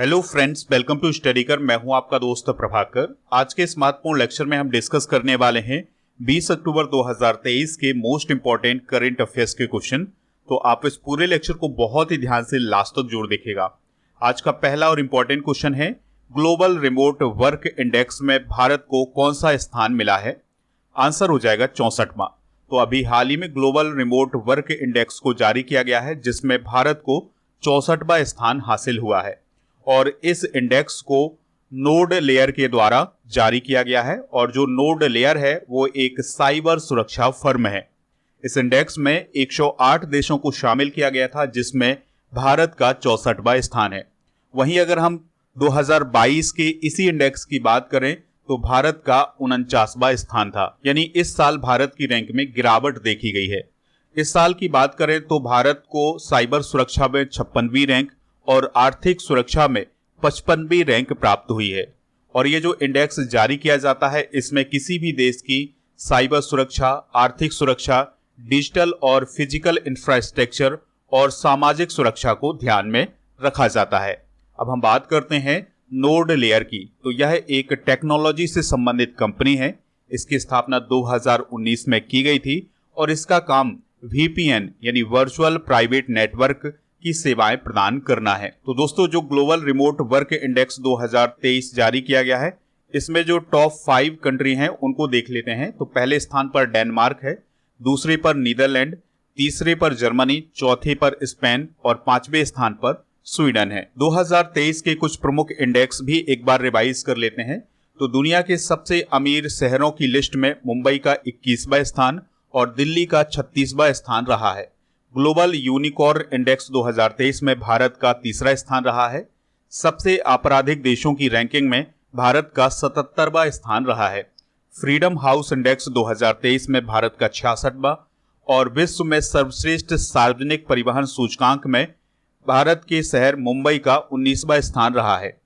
Hello friends, welcome to study कर। मैं हूं आपका दोस्त प्रभाकर। आज के इस महत्वपूर्ण लेक्चर में हम डिस्कस करने वाले हैं 20 अक्टूबर 2023 के मोस्ट इंपॉर्टेंट करंट अफेयर्स के क्वेश्चन। तो आप इस पूरे लेक्चर को बहुत ही ध्यान से लास्ट तक जरूर देखिएगा। आज का पहला और इंपॉर्टेंट क्वेश्चन है, ग्लोबल रिमोट वर्क इंडेक्स में भारत को कौन सा स्थान मिला है? आंसर हो जाएगा 64वां। तो अभी हाल ही में ग्लोबल रिमोट वर्क इंडेक्स को जारी किया गया है, जिसमें भारत को 64वां स्थान हासिल हुआ है और इस इंडेक्स को नोड लेयर के द्वारा जारी किया गया है। और जो नोड लेयर है वो एक साइबर सुरक्षा फर्म है। इस इंडेक्स में 108 देशों को शामिल किया गया था, जिसमें भारत का 64वां स्थान है। वहीं अगर हम 2022 के इसी इंडेक्स की बात करें तो भारत का 49वां स्थान था। यानी इस साल भारत की रैंक में गिरावट देखी गई है। इस साल की बात करें तो भारत को साइबर सुरक्षा में 56वीं रैंक और आर्थिक सुरक्षा में 55वीं रैंक प्राप्त हुई है। और ये जो इंडेक्स जारी किया जाता है, इसमें किसी भी देश की साइबर सुरक्षा, आर्थिक सुरक्षा, डिजिटल और फिजिकल इंफ्रास्ट्रक्चर और सामाजिक सुरक्षा को ध्यान में रखा जाता है। अब हम बात करते हैं नोड लेयर की। तो यह एक टेक्नोलॉजी से संबंधित कंपनी है। इसकी स्थापना 2019 में की गई थी और इसका काम VPN यानी वर्चुअल प्राइवेट नेटवर्क की सेवाएं प्रदान करना है। तो दोस्तों, जो ग्लोबल रिमोट वर्क इंडेक्स 2023 जारी किया गया है, इसमें जो टॉप 5 कंट्री हैं उनको देख लेते हैं। तो पहले स्थान पर डेनमार्क है, दूसरे पर नीदरलैंड, तीसरे पर जर्मनी, चौथे पर स्पेन और 5वें स्थान पर स्वीडन है। 2023 के कुछ प्रमुख इंडेक्स भी एक बार रिवाइज कर लेते हैं। तो दुनिया के सबसे अमीर शहरों की लिस्ट में मुंबई का 21वां स्थान और दिल्ली का 36वां स्थान रहा है। ग्लोबल यूनिकॉर्न इंडेक्स 2023 में भारत का तीसरा स्थान रहा है। सबसे आपराधिक देशों की रैंकिंग में भारत का 77वां स्थान रहा है। फ्रीडम हाउस इंडेक्स 2023 में भारत का 66वां और विश्व में सर्वश्रेष्ठ सार्वजनिक परिवहन सूचकांक में भारत के शहर मुंबई का 19वां स्थान रहा है।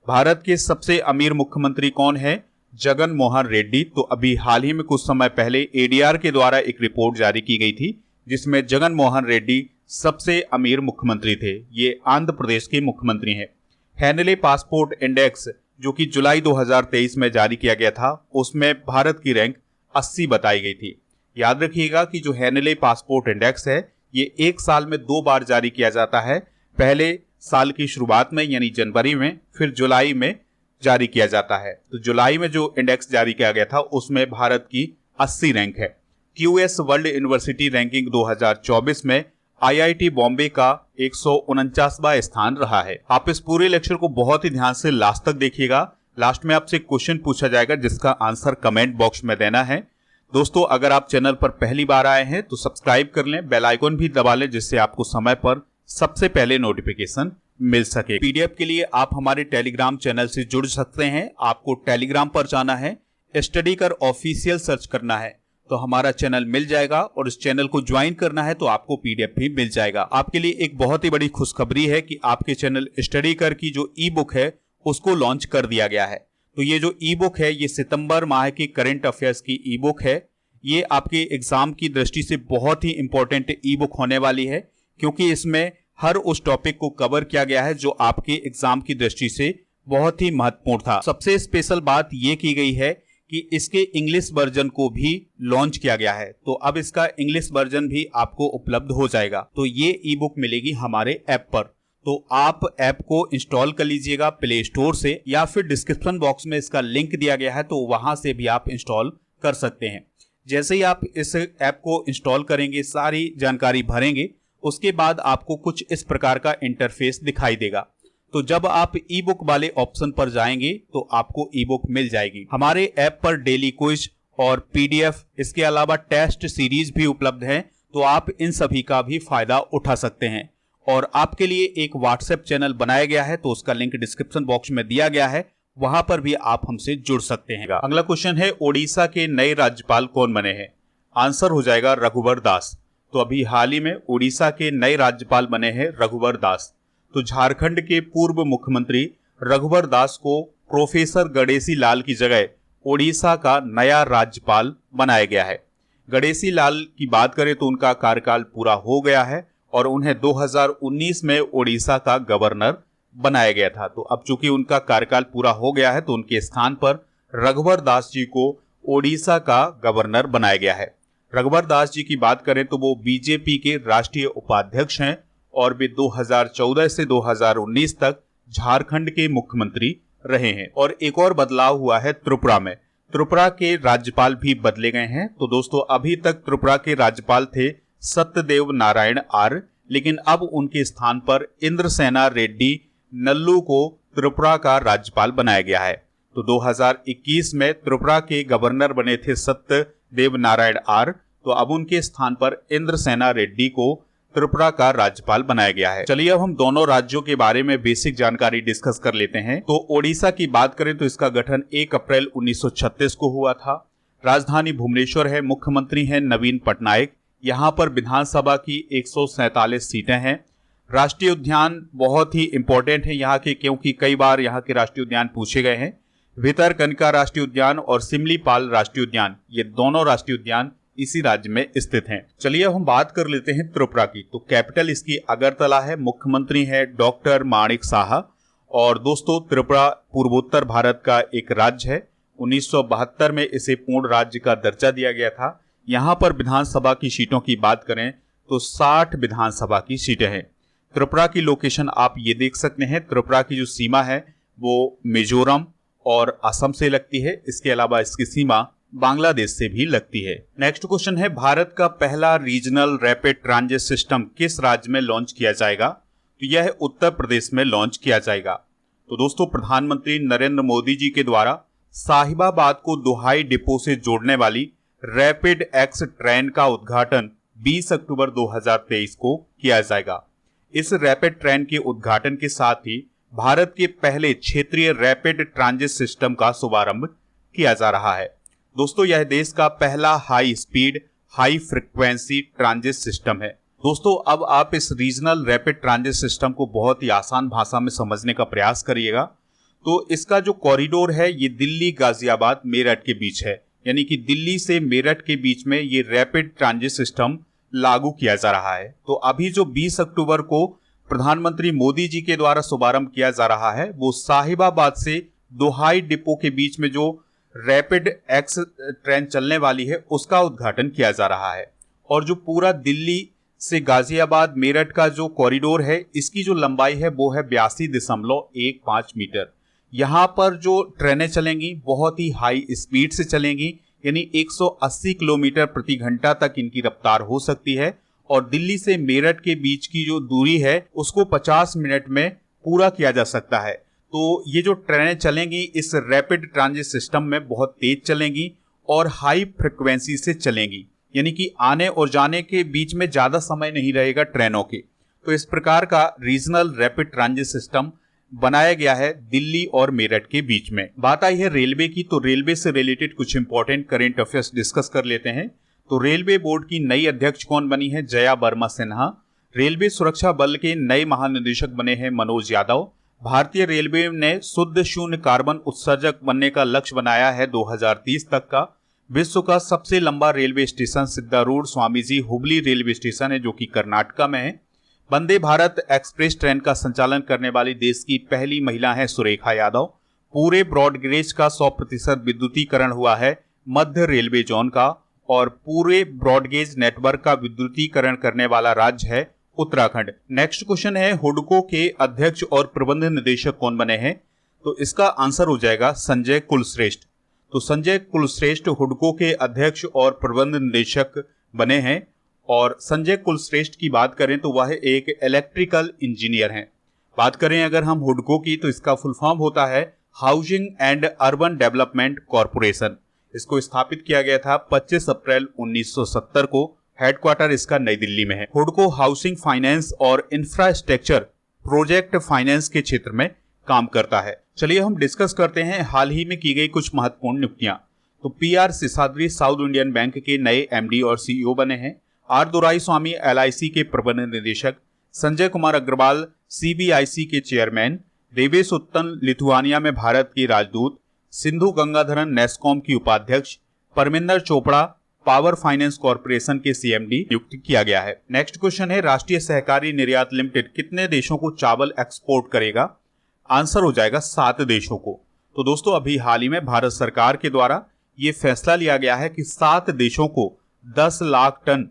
भारत के सबसे अमीर मुख्यमंत्री कौन है? जगन मोहन रेड्डी। तो अभी हाल ही में कुछ समय पहले ADR के द्वारा एक रिपोर्ट जारी की गई थी, जिसमें जगन मोहन रेड्डी सबसे अमीर मुख्यमंत्री थे। ये आंध्र प्रदेश के मुख्यमंत्री हैं। हैनले पासपोर्ट इंडेक्स जो कि जुलाई 2023 में जारी किया गया था, उसमें भारत की रैंक 80 बताई गई थी। याद रखिएगा कि जो हैनले पासपोर्ट इंडेक्स है, ये एक साल में 2 बार जारी किया जाता है। पहले साल की शुरुआत में यानी जनवरी में, फिर जुलाई में जारी किया जाता है। तो जुलाई में जो इंडेक्स जारी किया गया था उसमें भारत की 80 रैंक है। QS वर्ल्ड यूनिवर्सिटी रैंकिंग 2024 में IIT बॉम्बे का 149वां स्थान रहा है। आप इस पूरे लेक्चर को बहुत ही ध्यान से लास्ट तक देखिएगा। लास्ट में आपसे क्वेश्चन पूछा जाएगा, जिसका आंसर कमेंट बॉक्स में देना है। दोस्तों, अगर आप चैनल पर पहली बार आए हैं तो सब्सक्राइब कर लें, बेल आइकन भी दबा लें, जिससे आपको समय पर सबसे पहले नोटिफिकेशन मिल सके। PDF के लिए आप हमारे टेलीग्राम चैनल से जुड़ सकते हैं। आपको टेलीग्राम पर जाना है, स्टडी कर ऑफिशियल सर्च करना है तो हमारा चैनल मिल जाएगा और इस चैनल को ज्वाइन करना है तो आपको PDF भी मिल जाएगा। आपके लिए एक बहुत ही बड़ी खुशखबरी है कि आपके चैनल स्टडी कर की जो ई-बुक है उसको लॉन्च कर दिया गया है। तो ये जो ई-बुक है, ये सितंबर माह की करंट अफेयर्स की ई-बुक है। ये आपके एग्जाम की दृष्टि से बहुत ही इंपॉर्टेंट ई-बुक होने वाली है, क्योंकि इसमें हर उस टॉपिक को कवर किया गया है जो आपके एग्जाम की दृष्टि से बहुत ही महत्वपूर्ण था। सबसे स्पेशल बात यह की गई है कि इसके इंग्लिश वर्जन को भी लॉन्च किया गया है। तो अब इसका इंग्लिश वर्जन भी आपको उपलब्ध हो जाएगा। तो ये ई-बुक मिलेगी हमारे ऐप पर। तो आप ऐप को इंस्टॉल कर लीजिएगा प्ले स्टोर से, या फिर डिस्क्रिप्शन बॉक्स में इसका लिंक दिया गया है, तो वहां से भी आप इंस्टॉल कर सकते हैं। जैसे ही आप इस ऐप को इंस्टॉल करेंगे, सारी जानकारी भरेंगे, उसके बाद आपको कुछ इस प्रकार का इंटरफेस दिखाई देगा। तो जब आप ई-बुक वाले ऑप्शन पर जाएंगे तो आपको ई-बुक मिल जाएगी। हमारे ऐप पर डेली क्विज और PDF, इसके अलावा टेस्ट सीरीज भी उपलब्ध है। तो आप इन सभी का भी फायदा उठा सकते हैं। और आपके लिए एक व्हाट्सएप चैनल बनाया गया है, तो उसका लिंक डिस्क्रिप्शन बॉक्स में दिया गया है, वहां पर भी आप हमसे जुड़ सकते हैं। अगला क्वेश्चन है, ओडिशा के नए राज्यपाल कौन बने हैं? आंसर हो जाएगा रघुवर दास। तो अभी हाल ही में ओडिशा के नए राज्यपाल बने हैं रघुवर दास। तो झारखंड के पूर्व मुख्यमंत्री रघुवर दास को प्रोफेसर गणेशी लाल की जगह ओडिशा का नया राज्यपाल बनाया गया है। गणेशी लाल की बात करें तो उनका कार्यकाल पूरा हो गया है और उन्हें 2019 में ओडिशा का गवर्नर बनाया गया था। तो अब चूंकि उनका कार्यकाल पूरा हो गया है तो उनके स्थान पर रघुवर दास जी को ओडिशा का गवर्नर बनाया गया है। रघुवर दास जी की बात करें तो वो बीजेपी के राष्ट्रीय उपाध्यक्ष हैं और वे 2014 से 2019 तक झारखंड के मुख्यमंत्री रहे हैं। और एक और बदलाव हुआ है त्रिपुरा में, त्रिपुरा के राज्यपाल भी बदले गए हैं। तो दोस्तों अभी तक त्रिपुरा के राज्यपाल थे सत्यदेव नारायण आर्य, लेकिन अब उनके स्थान पर इंद्रसेना रेड्डी नल्लू को त्रिपुरा का राज्यपाल बनाया गया है। तो 2021 में त्रिपुरा के गवर्नर बने थे सत्यदेव नारायण आर्य, तो अब उनके स्थान पर इंद्रसेना रेड्डी को त्रिपुरा का राज्यपाल बनाया गया है। चलिए अब हम दोनों राज्यों के बारे में बेसिक जानकारी डिस्कस कर लेते हैं। तो ओडिशा की बात करें तो इसका गठन 1 अप्रैल 1936 को हुआ था। राजधानी भुवनेश्वर है, मुख्यमंत्री हैं नवीन पटनायक। यहाँ पर विधानसभा की 147 सीटें हैं। राष्ट्रीय उद्यान बहुत ही इंपॉर्टेंट है यहाँ के, क्योंकि कई बार यहाँ के राष्ट्रीय उद्यान पूछे गए हैं। भितरकनिका राष्ट्रीय उद्यान और सिमलीपाल राष्ट्रीय उद्यान, ये दोनों राष्ट्रीय उद्यान इसी राज्य में स्थित हैं। चलिए अब हम बात कर लेते हैं त्रिपुरा की। तो कैपिटल इसकी अगरतला है, मुख्यमंत्री है डॉक्टर माणिक साहा। और दोस्तों त्रिपुरा पूर्वोत्तर भारत का एक राज्य है। 1972 में इसे पूर्ण राज्य का दर्जा दिया गया था। यहाँ पर विधानसभा की सीटों की बात करें तो 60 विधानसभा की सीटें हैं। त्रिपुरा की लोकेशन आप ये देख सकते हैं। त्रिपुरा की जो सीमा है वो मिजोरम और असम से लगती है। इसके अलावा इसकी सीमा बांग्लादेश से भी लगती है। नेक्स्ट क्वेश्चन है, भारत का पहला रीजनल रैपिड ट्रांजिट सिस्टम किस राज्य में लॉन्च किया जाएगा? तो यह उत्तर प्रदेश में लॉन्च किया जाएगा। तो दोस्तों प्रधानमंत्री नरेंद्र मोदी जी के द्वारा साहिबाबाद को दोहाई डिपो से जोड़ने वाली रैपिड एक्स ट्रेन का उद्घाटन 20 अक्टूबर 2023 को किया जाएगा। इस रैपिड ट्रेन के उद्घाटन के साथ ही भारत के पहले क्षेत्रीय रैपिड ट्रांजिट सिस्टम का शुभारंभ किया जा रहा है। दोस्तों यह देश का पहला high speed high frequency transit system है। दोस्तों अब आप इस रीजनल रैपिड ट्रांजिट सिस्टम को बहुत ही आसान भाषा में समझने का प्रयास करिएगा। तो इसका जो कॉरिडोर है ये दिल्ली गाजियाबाद मेरठ के बीच है, यानी कि दिल्ली से मेरठ के बीच में ये रैपिड ट्रांजिट सिस्टम लागू किया जा रहा है। तो अभी जो 20 अक्टूबर को प्रधानमंत्री मोदी जी के द्वारा शुभारंभ किया जा रहा है वो साहिबाबाद से दोहाई डिपो के बीच में जो रैपिड एक्स ट्रेन चलने वाली है उसका उद्घाटन किया जा रहा है। और जो पूरा दिल्ली से गाजियाबाद मेरठ का जो कॉरिडोर है इसकी जो लंबाई है वो है 82.15 मीटर। यहाँ पर जो ट्रेनें चलेंगी बहुत ही हाई स्पीड से चलेंगी, यानी 180 किलोमीटर प्रति घंटा तक इनकी रफ्तार हो सकती है। और दिल्ली से मेरठ के बीच की जो दूरी है उसको 50 मिनट में पूरा किया जा सकता है। तो ये जो ट्रेनें चलेंगी इस रैपिड ट्रांजिट सिस्टम में बहुत तेज चलेंगी और हाई फ्रिक्वेंसी से चलेंगी, यानी कि आने और जाने के बीच में ज्यादा समय नहीं रहेगा ट्रेनों के। तो इस प्रकार का रीजनल रैपिड ट्रांजिट सिस्टम बनाया गया है दिल्ली और मेरठ के बीच में। बात आई है रेलवे की, तो रेलवे से रिलेटेड कुछ इंपॉर्टेंट करंट अफेयर्स डिस्कस कर लेते हैं। तो रेलवे बोर्ड की नई अध्यक्ष कौन बनी है? जया वर्मा सिन्हा। रेलवे सुरक्षा बल के नए महानिदेशक बने हैं मनोज यादव। भारतीय रेलवे ने शुद्ध शून्य कार्बन उत्सर्जक बनने का लक्ष्य बनाया है 2030 तक का। विश्व का सबसे लंबा रेलवे स्टेशन सिद्धारूढ़ स्वामीजी हुबली रेलवे स्टेशन है जो कि कर्नाटका में है। वंदे भारत एक्सप्रेस ट्रेन का संचालन करने वाली देश की पहली महिला है सुरेखा यादव। पूरे ब्रॉडगेज का 100% विद्युतीकरण हुआ है मध्य रेलवे जोन का। और पूरे ब्रॉडगेज नेटवर्क का विद्युतीकरण करने वाला राज्य है उत्तराखंड। नेक्स्ट क्वेश्चन है, हुडको के अध्यक्ष और प्रबंध निदेशक कौन बने हैं? तो इसका आंसर हो जाएगा संजय कुलश्रेष्ठ। तो संजय कुलश्रेष्ठ हुडको के अध्यक्ष और प्रबंध निदेशक बने हैं। और संजय कुलश्रेष्ठ की बात करें तो वह एक इलेक्ट्रिकल इंजीनियर हैं। बात करें अगर हम हुडको की तो इसका फुल फॉर्म होता है housing and urban development corporation. इसको स्थापित किया गया था 25 अप्रैल 1970 को। हेडक्वार्टर इसका नई दिल्ली में है। हुडको हाउसिंग फाइनेंस और इंफ्रास्ट्रक्चर प्रोजेक्ट फाइनेंस के क्षेत्र में काम करता है। चलिए हम डिस्कस करते हैं हाल ही में की गई कुछ महत्वपूर्ण नियुक्तियां। तो PR Seshadri south Indian bank के नए MD और CEO बने हैं। R दोराईस्वामी LIC के प्रबंध निदेशक। संजय कुमार अग्रवाल CBIC के चेयरमैन। देवेश उत्तन लिथुआनिया में भारत के राजदूत। सिंधु गंगाधरन नेस्कॉम की उपाध्यक्ष। Parminder Chopra power finance corporation के CMD नियुक्त किया गया है। नेक्स्ट क्वेश्चन है, राष्ट्रीय सहकारी निर्यात लिमिटेड कितने देशों को चावल एक्सपोर्ट करेगा? आंसर हो जाएगा 7 देशों को। तो दोस्तों अभी हाल ही में भारत सरकार के द्वारा ये फैसला लिया गया है कि 7 देशों को 10 लाख टन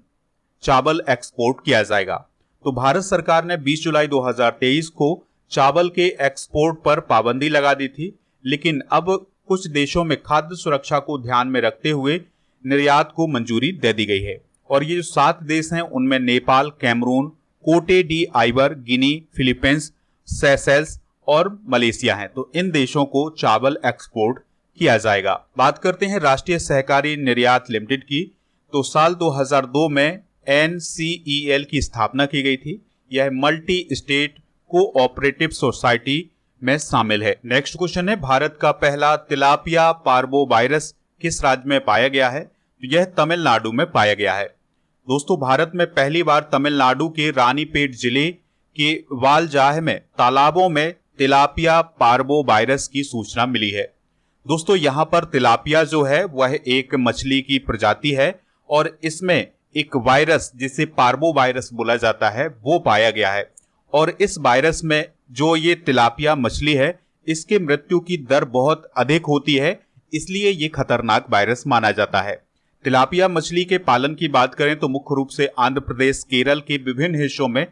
चावल एक्सपोर्ट किया जाएगा। तो भारत सरकार ने 20 जुलाई 2023 को चावल के एक्सपोर्ट पर पाबंदी लगा दी थी, लेकिन अब कुछ देशों में खाद्य सुरक्षा को ध्यान में रखते हुए निर्यात को मंजूरी दे दी गई है। और ये जो 7 देश हैं उनमें नेपाल, कैमरून, कोटे डी आइवर, गिनी, फिलीपींस, सेशेल्स और मलेशिया हैं। तो इन देशों को चावल एक्सपोर्ट किया जाएगा। बात करते हैं राष्ट्रीय सहकारी निर्यात लिमिटेड की। तो साल 2002 में NCEL की स्थापना की गई थी। यह मल्टी स्टेट कोऑपरेटिव सोसाइटी में शामिल है। नेक्स्ट क्वेश्चन है, भारत का पहला तिलापिया पार्वो वायरस किस राज्य में पाया गया है? तो यह तमिलनाडु में पाया गया है। दोस्तों भारत में पहली बार तमिलनाडु के रानीपेट जिले के वालजाह में तालाबों में तिलापिया पार्वो वायरस की सूचना मिली है। दोस्तों यहाँ पर तिलापिया जो है वह एक मछली की प्रजाति है और इसमें एक वायरस जिसे पार्वो वायरस बोला जाता है वो पाया गया है। और इस वायरस में जो ये तिलापिया मछली है इसके मृत्यु की दर बहुत अधिक होती है, इसलिए ये खतरनाक वायरस माना जाता है। तिलापिया मछली के पालन की बात करें तो मुख्य रूप से आंध्र प्रदेश, केरल के विभिन्न हिस्सों में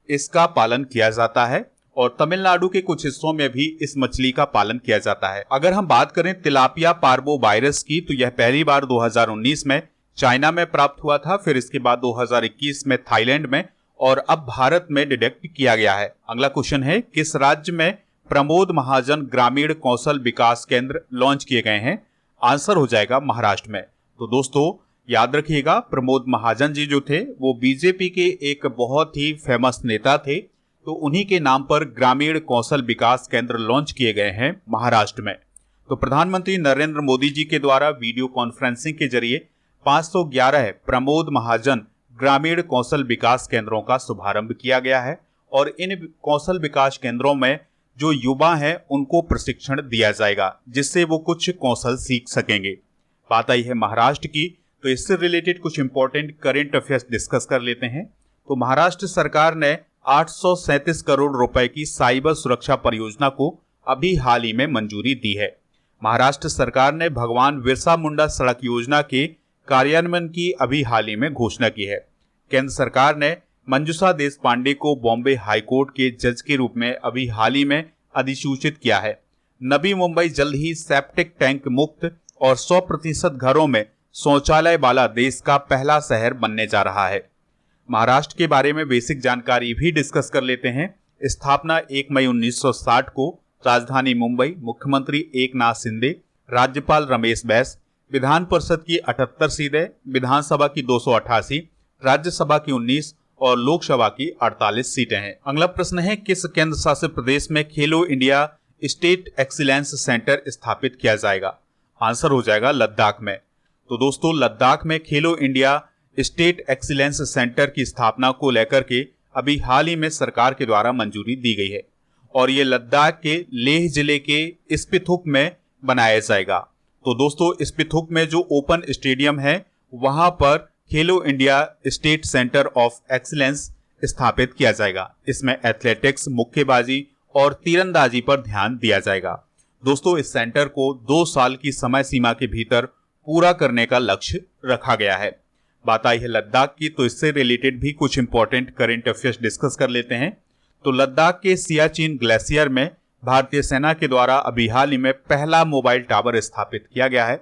इसका पालन किया जाता है और तमिलनाडु के कुछ हिस्सों में भी इस मछली का पालन किया जाता है। अगर हम बात करें तिलापिया पार्वो वायरस की तो यह पहली बार 2019 में चाइना में प्राप्त हुआ था, फिर इसके बाद 2021 में थाईलैंड में और अब भारत में डिटेक्ट किया गया है। अगला क्वेश्चन है, किस राज्य में प्रमोद महाजन ग्रामीण कौशल विकास केंद्र लॉन्च किए गए हैं? आंसर हो जाएगा महाराष्ट्र में। तो दोस्तों याद रखिएगा, प्रमोद महाजन जी जो थे वो बीजेपी के एक बहुत ही फेमस नेता थे, तो उन्हीं के नाम पर ग्रामीण कौशल विकास केंद्र लॉन्च किए गए हैं महाराष्ट्र में। तो प्रधानमंत्री नरेंद्र मोदी जी के द्वारा वीडियो कॉन्फ्रेंसिंग के जरिए 511 प्रमोद महाजन ग्रामीण कौशल विकास केंद्रों का शुभारंभ किया गया है और इन कौशल विकास केंद्रों में जो युवा हैं उनको प्रशिक्षण दिया जाएगा जिससे वो कुछ कौशल सीख सकेंगे। बात आई है महाराष्ट्र की, तो इससे रिलेटेड कुछ इंपॉर्टेंट करंट अफेयर्स डिस्कस कर लेते हैं। तो महाराष्ट्र सरकार ने 837 करोड़ रुपए की साइबर सुरक्षा परियोजना को अभी हाल ही में मंजूरी दी है। महाराष्ट्र सरकार ने भगवान बिरसा मुंडा सड़क योजना के कार्यान्वयन की अभी हाल ही में घोषणा की है। केंद्र सरकार ने मंजूषा देशपांडे को बॉम्बे हाईकोर्ट के जज के रूप में अभी हाल ही में अधिसूचित किया है। नवी मुंबई जल्द ही सेप्टिक टैंक मुक्त और 100% घरों में शौचालय वाला देश का पहला शहर बनने जा रहा है। महाराष्ट्र के बारे में बेसिक जानकारी भी डिस्कस कर लेते हैं। स्थापना 1 मई 1960 को, राजधानी मुंबई, मुख्यमंत्री एकनाथ शिंदे, राज्यपाल रमेश बैस, विधान परिषद की 78 सीटें, विधानसभा की 288, राज्यसभा की 19 और लोकसभा की 48 सीटें हैं। अगला प्रश्न है, किस केंद्र शासित प्रदेश में खेलो इंडिया स्टेट एक्सीलेंस सेंटर स्थापित किया जाएगा? आंसर हो जाएगा लद्दाख में। तो दोस्तों लद्दाख में खेलो इंडिया स्टेट एक्सीलेंस सेंटर की स्थापना को लेकर के अभी हाल ही में सरकार के द्वारा मंजूरी दी गई है और ये लद्दाख के लेह जिले के स्पिथुक में बनाया जाएगा। तो दोस्तों स्पिथुक में जो ओपन स्टेडियम है वहां पर खेलो India state centre of excellence स्थापित किया जाएगा। इसमें एथलेटिक्स, मुक्केबाजी और तीरंदाजी पर ध्यान दिया जाएगा। दोस्तों इस सेंटर को 2 साल की समय सीमा के भीतर पूरा करने का लक्ष्य रखा गया है। बात आई है लद्दाख की, तो इससे रिलेटेड भी कुछ इंपॉर्टेंट करंट अफेयर्स डिस्कस कर लेते हैं। तो लद्दाख के सियाचिन ग्लेशियर में भारतीय सेना के द्वारा अभी हाल ही में पहला मोबाइल टावर स्थापित किया गया है।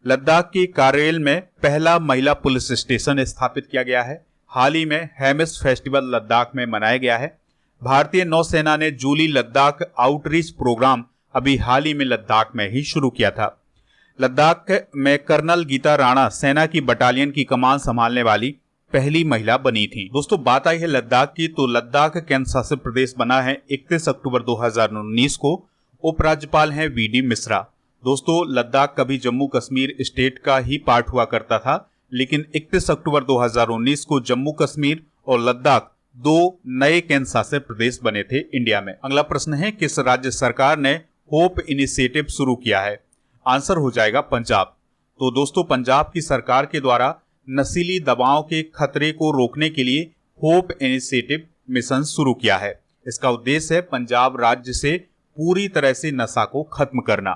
लद्दाख की कारेल में पहला महिला पुलिस स्टेशन स्थापित किया गया है। हाल ही में हेमिस फेस्टिवल लद्दाख में मनाया गया है। भारतीय नौसेना ने जूली लद्दाख आउटरीच प्रोग्राम अभी हाल ही में लद्दाख में ही शुरू किया था। लद्दाख में कर्नल गीता राणा सेना की बटालियन की कमान संभालने वाली पहली महिला बनी थी। दोस्तों बात आई है लद्दाख की, तो लद्दाख केंद्र शासित प्रदेश बना है 31 अक्टूबर 2019 को। उपराज्यपाल हैं VD मिश्रा। दोस्तों लद्दाख कभी जम्मू कश्मीर स्टेट का ही पार्ट हुआ करता था, लेकिन 31 अक्टूबर 2019 को जम्मू कश्मीर और लद्दाख 2 नए केंद्र शासित प्रदेश बने थे इंडिया में। अगला प्रश्न है, किस राज्य सरकार ने होप इनिशिएटिव शुरू किया है? आंसर हो जाएगा पंजाब। तो दोस्तों पंजाब की सरकार के द्वारा नशीली दवाओं के खतरे को रोकने के लिए होप इनिशिएटिव मिशन शुरू किया है। इसका उद्देश्य है पंजाब राज्य से पूरी तरह से नशा को खत्म करना।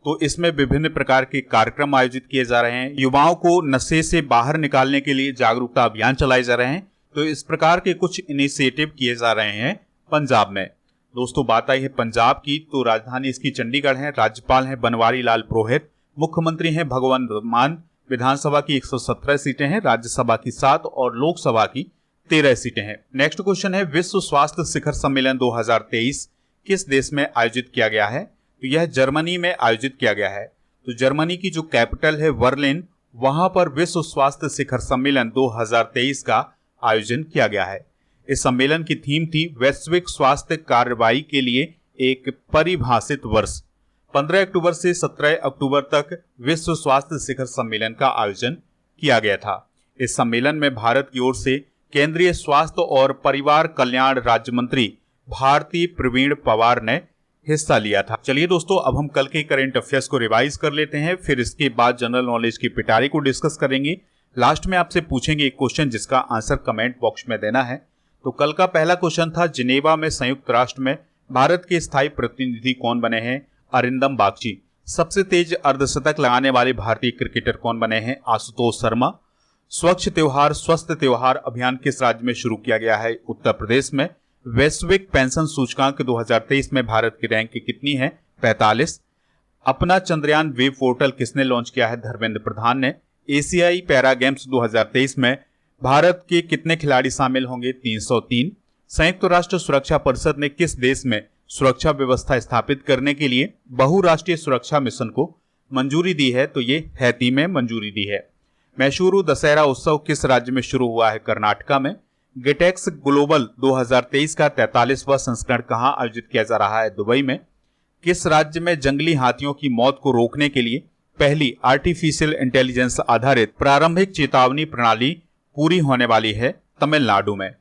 तो इसमें विभिन्न प्रकार के कार्यक्रम आयोजित किए जा रहे हैं, युवाओं को नशे से बाहर निकालने के लिए जागरूकता अभियान चलाए जा रहे हैं। तो इस प्रकार के कुछ इनिशिएटिव किए जा रहे हैं पंजाब में। दोस्तों बात आई है पंजाब की, तो राजधानी इसकी चंडीगढ़ है, राज्यपाल हैं बनवारी लाल पुरोहित, मुख्यमंत्री हैं भगवंत मान, विधानसभा की 117 सीटें हैं, राज्यसभा की 7 और लोकसभा की 13 सीटें हैं। नेक्स्ट क्वेश्चन है विश्व स्वास्थ्य शिखर सम्मेलन 2023 किस देश में आयोजित किया गया है? तो यह जर्मनी में आयोजित किया गया है। तो जर्मनी की जो कैपिटल है बर्लिन, वहां पर विश्व स्वास्थ्य शिखर सम्मेलन 2023 का आयोजन किया गया है। इस सम्मेलन की थीम थी वैश्विक स्वास्थ्य कार्रवाई के लिए एक परिभाषित वर्ष। 15 अक्टूबर से 17 अक्टूबर तक विश्व स्वास्थ्य शिखर सम्मेलन का आयोजन किया गया था। इस सम्मेलन में भारत की ओर से केंद्रीय स्वास्थ्य और परिवार कल्याण राज्य मंत्री भारती प्रवीण पवार ने हिस्सा लिया था। चलिए दोस्तों, अब हम कल के करंट अफेयर्स को रिवाइज कर लेते हैं, फिर इसके बाद जनरल नॉलेज की पिटारी को डिस्कस करेंगे। लास्ट में आपसे पूछेंगे एक क्वेश्चन जिसका आंसर कमेंट बॉक्स में देना है। तो कल का पहला क्वेश्चन था जिनेवा में संयुक्त राष्ट्र में भारत के स्थायी प्रतिनिधि कौन बने हैं? अरिंदम बागची। सबसे तेज अर्धशतक लगाने वाले भारतीय क्रिकेटर कौन बने हैं? आशुतोष शर्मा। स्वच्छ त्योहार स्वस्थ त्योहार अभियान किस राज्य में शुरू किया गया है? उत्तर प्रदेश में। वैश्विक पेंशन सूचकांक 2023 में भारत की रैंक कितनी है? 45। अपना चंद्रयान वेब पोर्टल किसने लॉन्च किया है? धर्मेंद्र प्रधान ने। एशियाई पैरा गेम्स 2023 में भारत के कितने खिलाड़ी शामिल होंगे? 303। संयुक्त राष्ट्र सुरक्षा परिषद ने किस देश में सुरक्षा व्यवस्था स्थापित करने के लिए बहुराष्ट्रीय सुरक्षा मिशन को मंजूरी दी है? तो ये हैती में मंजूरी दी है। मैसूरू दशहरा उत्सव किस राज्य में शुरू हुआ है? कर्नाटका में। गेटेक्स ग्लोबल 2023 का 43वां संस्करण कहां आयोजित किया जा रहा है? दुबई में। किस राज्य में जंगली हाथियों की मौत को रोकने के लिए पहली आर्टिफिशियल इंटेलिजेंस आधारित प्रारंभिक चेतावनी प्रणाली पूरी होने वाली है? तमिलनाडु में।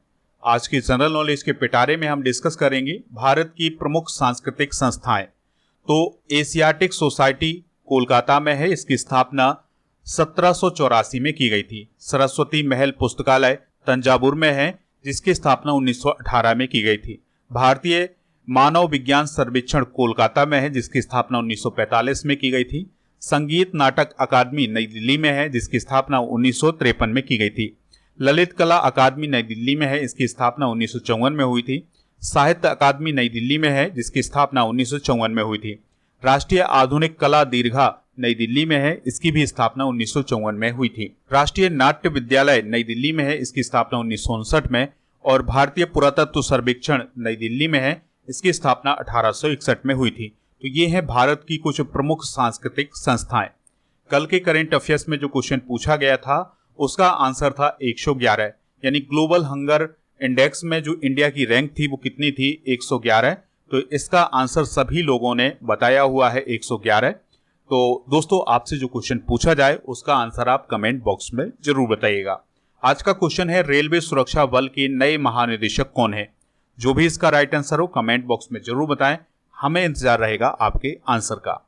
आज की जनरल नॉलेज के पिटारे में हम डिस्कस करेंगे भारत की प्रमुख सांस्कृतिक संस्थाएं। तो एशियाटिक सोसाइटी कोलकाता में है, इसकी स्थापना 1784 में की गई थी। सरस्वती महल पुस्तकालय तंजावुर में है, जिसकी स्थापना 1918 में की गई थी। भारतीय मानव विज्ञान सर्वेक्षण कोलकाता में है, जिसकी स्थापना 1945 में की गई थी। संगीत नाटक अकादमी नई दिल्ली में है, जिसकी स्थापना 1953 में की गई थी। ललित कला अकादमी नई दिल्ली में है, इसकी स्थापना 1954 में हुई थी। साहित्य अकादमी नई दिल्ली में है, जिसकी स्थापना 1954 में हुई थी। राष्ट्रीय आधुनिक कला दीर्घा नई दिल्ली में है, इसकी भी स्थापना 1954 में हुई थी। राष्ट्रीय नाट्य विद्यालय नई दिल्ली में है, इसकी स्थापना 1959 में। और भारतीय पुरातत्व सर्वेक्षण नई दिल्ली में है, इसकी स्थापना 1861 में हुई थी। तो ये है भारत की कुछ प्रमुख सांस्कृतिक संस्थाएं। कल के करंट अफेयर्स में जो क्वेश्चन पूछा गया था उसका आंसर था 111, यानी ग्लोबल हंगर इंडेक्स में जो इंडिया की रैंक थी वो कितनी थी? 111। तो इसका आंसर सभी लोगों ने बताया हुआ है 111। तो दोस्तों आपसे जो क्वेश्चन पूछा जाए उसका आंसर आप कमेंट बॉक्स में जरूर बताइएगा। आज का क्वेश्चन है रेलवे सुरक्षा बल के नए महानिदेशक कौन है? जो भी इसका राइट आंसर हो कमेंट बॉक्स में जरूर बताएं, हमें इंतजार रहेगा आपके आंसर का।